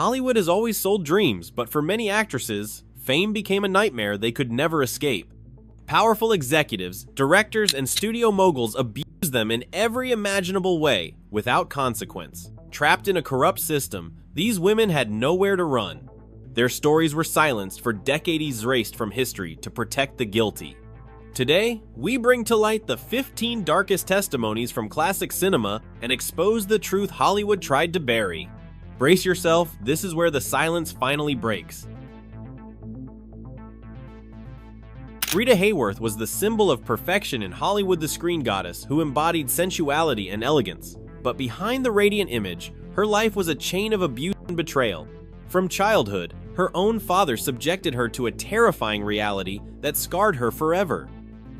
Hollywood has always sold dreams, but for many actresses, fame became a nightmare they could never escape. Powerful executives, directors, and studio moguls abused them in every imaginable way, without consequence. Trapped in a corrupt system, these women had nowhere to run. Their stories were silenced for decades erased from history to protect the guilty. Today, we bring to light the 15 darkest testimonies from classic cinema and expose the truth Hollywood tried to bury. Brace yourself, this is where the silence finally breaks. Rita Hayworth was the symbol of perfection in Hollywood, the screen goddess who embodied sensuality and elegance. But behind the radiant image, her life was a chain of abuse and betrayal. From childhood, her own father subjected her to a terrifying reality that scarred her forever.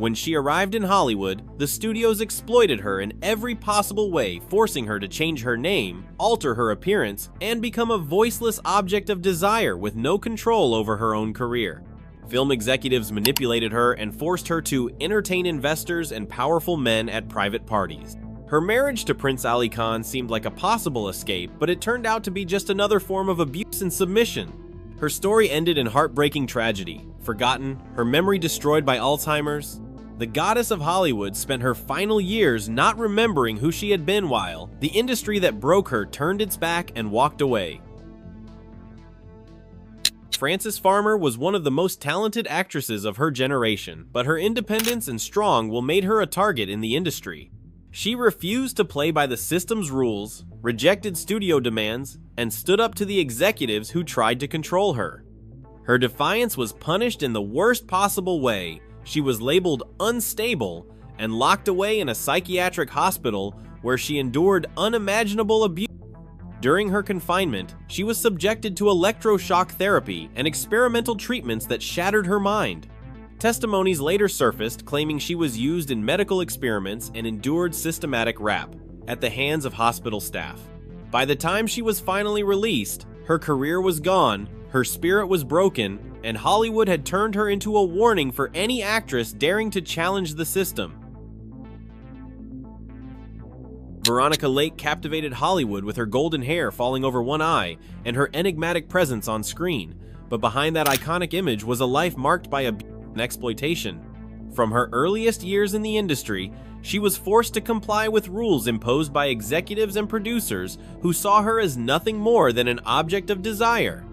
When she arrived in Hollywood, the studios exploited her in every possible way, forcing her to change her name, alter her appearance, and become a voiceless object of desire with no control over her own career. Film executives manipulated her and forced her to entertain investors and powerful men at private parties. Her marriage to Prince Ali Khan seemed like a possible escape, but it turned out to be just another form of abuse and submission. Her story ended in heartbreaking tragedy. Forgotten, her memory destroyed by Alzheimer's. The goddess of Hollywood spent her final years not remembering who she had been while the industry that broke her turned its back and walked away. Frances Farmer was one of the most talented actresses of her generation, but her independence and strong will made her a target in the industry. She refused to play by the system's rules, rejected studio demands, and stood up to the executives who tried to control her. Her defiance was punished in the worst possible way. She was labeled unstable and locked away in a psychiatric hospital where she endured unimaginable abuse. During her confinement, she was subjected to electroshock therapy and experimental treatments that shattered her mind. Testimonies later surfaced claiming she was used in medical experiments and endured systematic rap at the hands of hospital staff. By the time she was finally released, her career was gone, her spirit was broken, and Hollywood had turned her into a warning for any actress daring to challenge the system. Veronica Lake captivated Hollywood with her golden hair falling over one eye and her enigmatic presence on screen, but behind that iconic image was a life marked by abuse and exploitation. From her earliest years in the industry, she was forced to comply with rules imposed by executives and producers who saw her as nothing more than an object of desire.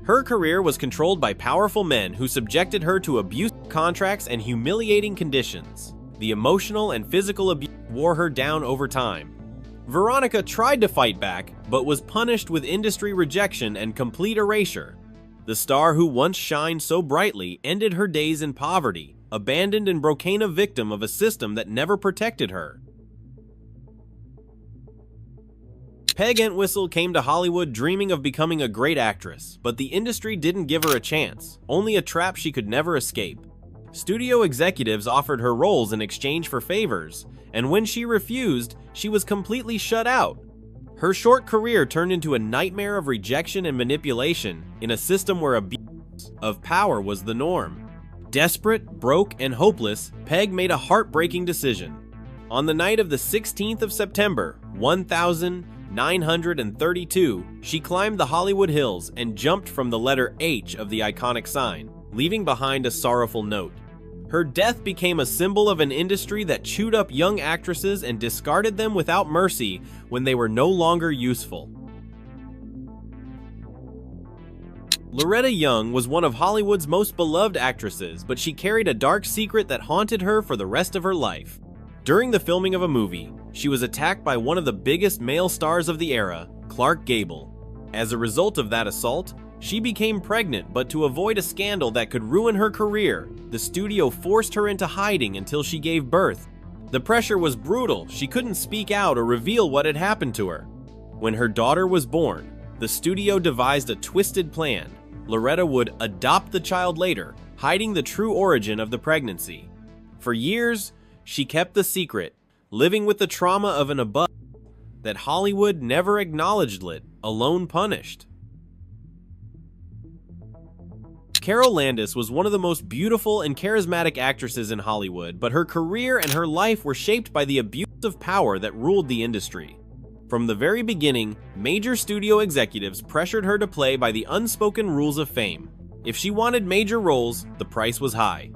Her career was controlled by powerful men who subjected her to abusive contracts and humiliating conditions. The emotional and physical abuse wore her down over time. Veronica tried to fight back, but was punished with industry rejection and complete erasure. The star who once shined so brightly ended her days in poverty, abandoned and became a victim of a system that never protected her. Peg Entwistle came to Hollywood dreaming of becoming a great actress, but the industry didn't give her a chance, only a trap she could never escape. Studio executives offered her roles in exchange for favors, and when she refused, she was completely shut out. Her short career turned into a nightmare of rejection and manipulation in a system where abuse of power was the norm. Desperate, broke, and hopeless, Peg made a heartbreaking decision. On the night of the 16th of September, 1932, she climbed the Hollywood Hills and jumped from the letter H of the iconic sign, leaving behind a sorrowful note. Her death became a symbol of an industry that chewed up young actresses and discarded them without mercy when they were no longer useful. Loretta Young was one of Hollywood's most beloved actresses, but she carried a dark secret that haunted her for the rest of her life. During the filming of a movie, she was attacked by one of the biggest male stars of the era, Clark Gable. As a result of that assault, she became pregnant, but to avoid a scandal that could ruin her career, the studio forced her into hiding until she gave birth. The pressure was brutal. She couldn't speak out or reveal what had happened to her. When her daughter was born, the studio devised a twisted plan. Loretta would adopt the child later, hiding the true origin of the pregnancy. For years, she kept the secret, living with the trauma of an abuse that Hollywood never acknowledged, alone punished. Carol Landis was one of the most beautiful and charismatic actresses in Hollywood, but her career and her life were shaped by the abuse of power that ruled the industry. From the very beginning, major studio executives pressured her to play by the unspoken rules of fame. If she wanted major roles, the price was high.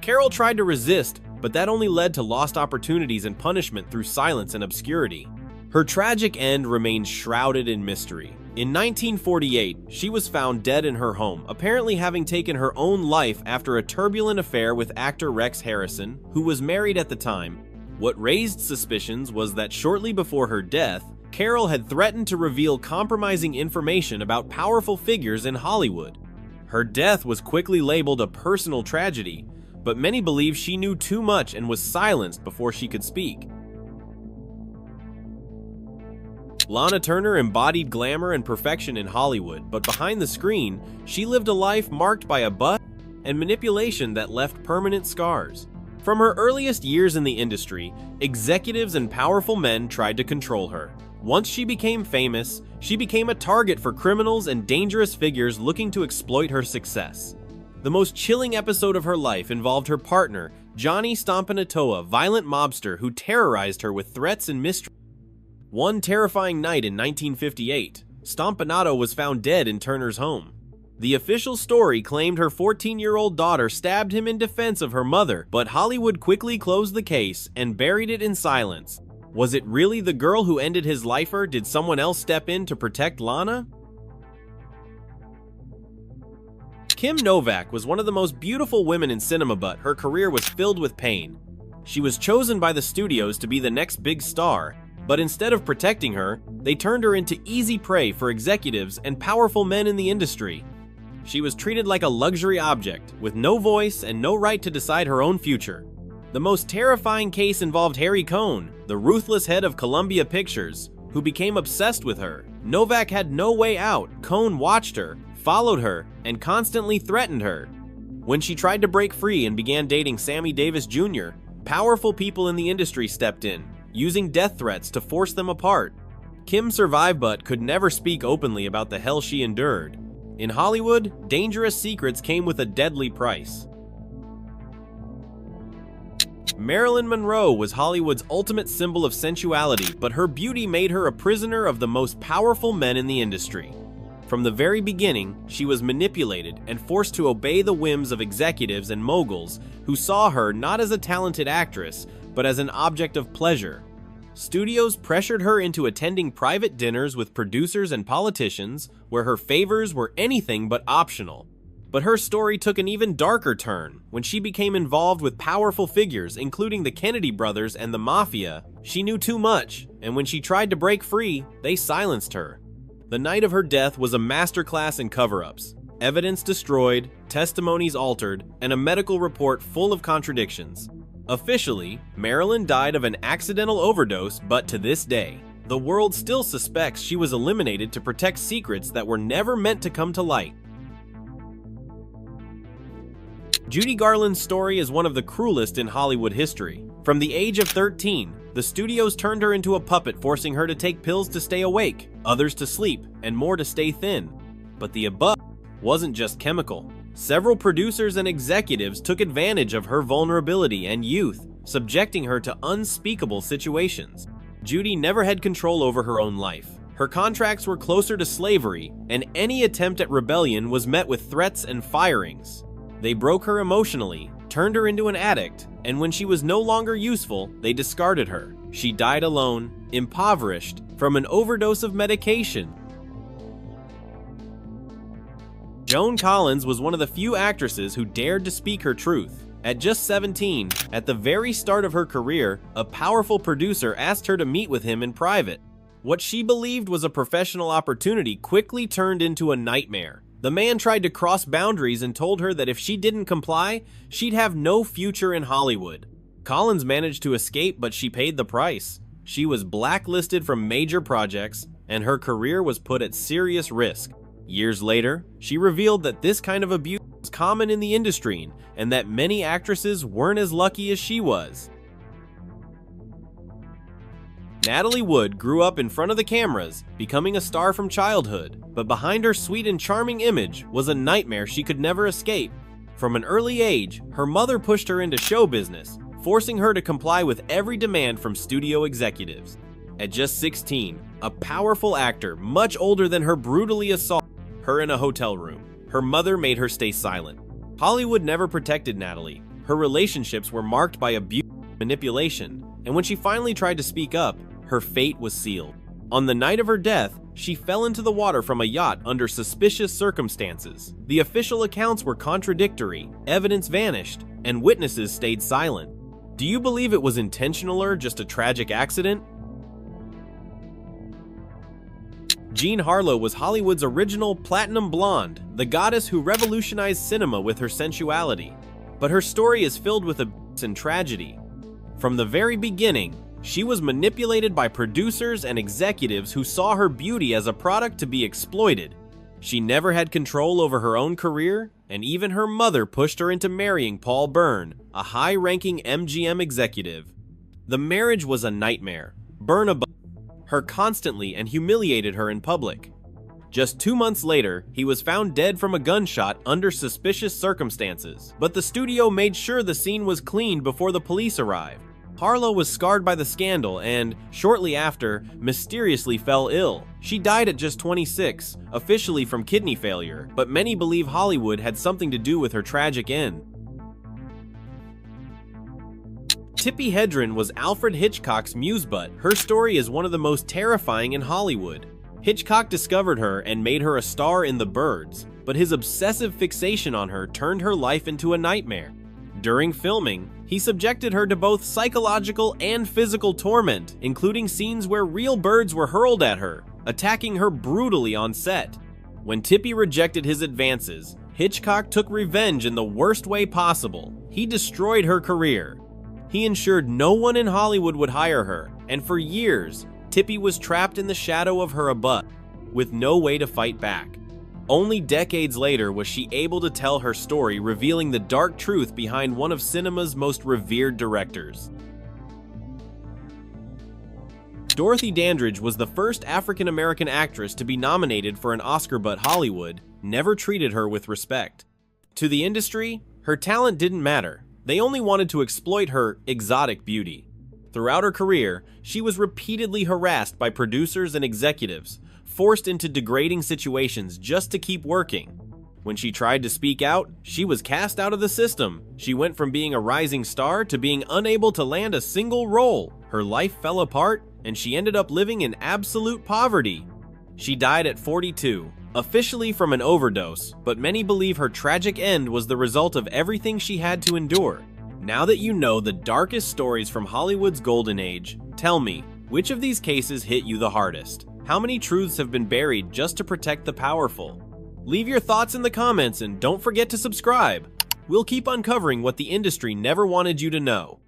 Carol tried to resist, but that only led to lost opportunities and punishment through silence and obscurity. Her tragic end remains shrouded in mystery. In 1948, she was found dead in her home, apparently having taken her own life after a turbulent affair with actor Rex Harrison, who was married at the time. What raised suspicions was that shortly before her death, Carol had threatened to reveal compromising information about powerful figures in Hollywood. Her death was quickly labeled a personal tragedy, but many believe she knew too much and was silenced before she could speak. Lana Turner embodied glamour and perfection in Hollywood, but behind the screen, she lived a life marked by abuse and manipulation that left permanent scars. From her earliest years in the industry, executives and powerful men tried to control her. Once she became famous, she became a target for criminals and dangerous figures looking to exploit her success. The most chilling episode of her life involved her partner, Johnny Stompanato, a violent mobster who terrorized her with threats and mystery. One terrifying night in 1958, Stompanato was found dead in Turner's home. The official story claimed her 14-year-old daughter stabbed him in defense of her mother, but Hollywood quickly closed the case and buried it in silence. Was it really the girl who ended his life, or did someone else step in to protect Lana? Kim Novak was one of the most beautiful women in cinema, but her career was filled with pain. She was chosen by the studios to be the next big star, but instead of protecting her, they turned her into easy prey for executives and powerful men in the industry. She was treated like a luxury object, with no voice and no right to decide her own future. The most terrifying case involved Harry Cohn, the ruthless head of Columbia Pictures, who became obsessed with her. Novak had no way out. Cohn watched her, followed her, and constantly threatened her. When she tried to break free and began dating Sammy Davis Jr., powerful people in the industry stepped in, using death threats to force them apart. Kim survived but could never speak openly about the hell she endured. In Hollywood, dangerous secrets came with a deadly price. Marilyn Monroe was Hollywood's ultimate symbol of sensuality, but her beauty made her a prisoner of the most powerful men in the industry. From the very beginning, she was manipulated and forced to obey the whims of executives and moguls who saw her not as a talented actress, but as an object of pleasure. Studios pressured her into attending private dinners with producers and politicians, where her favors were anything but optional. But her story took an even darker turn when she became involved with powerful figures, including the Kennedy brothers and the Mafia. She knew too much, and when she tried to break free, they silenced her. The night of her death was a masterclass in cover-ups. Evidence destroyed, testimonies altered, and a medical report full of contradictions. Officially, Marilyn died of an accidental overdose, but to this day, the world still suspects she was eliminated to protect secrets that were never meant to come to light. Judy Garland's story is one of the cruelest in Hollywood history. From the age of 13, the studios turned her into a puppet, forcing her to take pills to stay awake, others to sleep, and more to stay thin. But the above wasn't just chemical. Several producers and executives took advantage of her vulnerability and youth, subjecting her to unspeakable situations. Judy never had control over her own life. Her contracts were closer to slavery, and any attempt at rebellion was met with threats and firings. They broke her emotionally, turned her into an addict, and when she was no longer useful, they discarded her. She died alone, impoverished, from an overdose of medication. Joan Collins was one of the few actresses who dared to speak her truth. At just 17, at the very start of her career, a powerful producer asked her to meet with him in private. What she believed was a professional opportunity quickly turned into a nightmare. The man tried to cross boundaries and told her that if she didn't comply, she'd have no future in Hollywood. Collins managed to escape, but she paid the price. She was blacklisted from major projects, and her career was put at serious risk. Years later, she revealed that this kind of abuse was common in the industry, and that many actresses weren't as lucky as she was. Natalie Wood grew up in front of the cameras, becoming a star from childhood, but behind her sweet and charming image was a nightmare she could never escape. From an early age, her mother pushed her into show business, forcing her to comply with every demand from studio executives. At just 16, a powerful actor, much older than her, brutally assaulted her in a hotel room. Her mother made her stay silent. Hollywood never protected Natalie. Her relationships were marked by abuse and manipulation, and when she finally tried to speak up, her fate was sealed. On the night of her death, she fell into the water from a yacht under suspicious circumstances. The official accounts were contradictory, evidence vanished, and witnesses stayed silent. Do you believe it was intentional or just a tragic accident? Jean Harlow was Hollywood's original platinum blonde, the goddess who revolutionized cinema with her sensuality. But her story is filled with abuse and tragedy. From the very beginning, she was manipulated by producers and executives who saw her beauty as a product to be exploited. She never had control over her own career, and even her mother pushed her into marrying Paul Byrne, a high-ranking MGM executive. The marriage was a nightmare. Byrne abused her constantly and humiliated her in public. Just 2 months later, he was found dead from a gunshot under suspicious circumstances, but the studio made sure the scene was cleaned before the police arrived. Harlow was scarred by the scandal and, shortly after, mysteriously fell ill. She died at just 26, officially from kidney failure, but many believe Hollywood had something to do with her tragic end. Tippi Hedren was Alfred Hitchcock's musebutt. Her story is one of the most terrifying in Hollywood. Hitchcock discovered her and made her a star in The Birds, but his obsessive fixation on her turned her life into a nightmare. During filming, he subjected her to both psychological and physical torment, including scenes where real birds were hurled at her, attacking her brutally on set. When Tippi rejected his advances, Hitchcock took revenge in the worst way possible. He destroyed her career. He ensured no one in Hollywood would hire her, and for years, Tippi was trapped in the shadow of her abuse, with no way to fight back. Only decades later was she able to tell her story, revealing the dark truth behind one of cinema's most revered directors. Dorothy Dandridge was the first African-American actress to be nominated for an Oscar, but Hollywood never treated her with respect. To the industry, her talent didn't matter. They only wanted to exploit her exotic beauty. Throughout her career, she was repeatedly harassed by producers and executives, forced into degrading situations just to keep working. When she tried to speak out, she was cast out of the system. She went from being a rising star to being unable to land a single role. Her life fell apart, and she ended up living in absolute poverty. She died at 42, officially from an overdose, but many believe her tragic end was the result of everything she had to endure. Now that you know the darkest stories from Hollywood's golden age, tell me, which of these cases hit you the hardest? How many truths have been buried just to protect the powerful? Leave your thoughts in the comments and don't forget to subscribe. We'll keep uncovering what the industry never wanted you to know.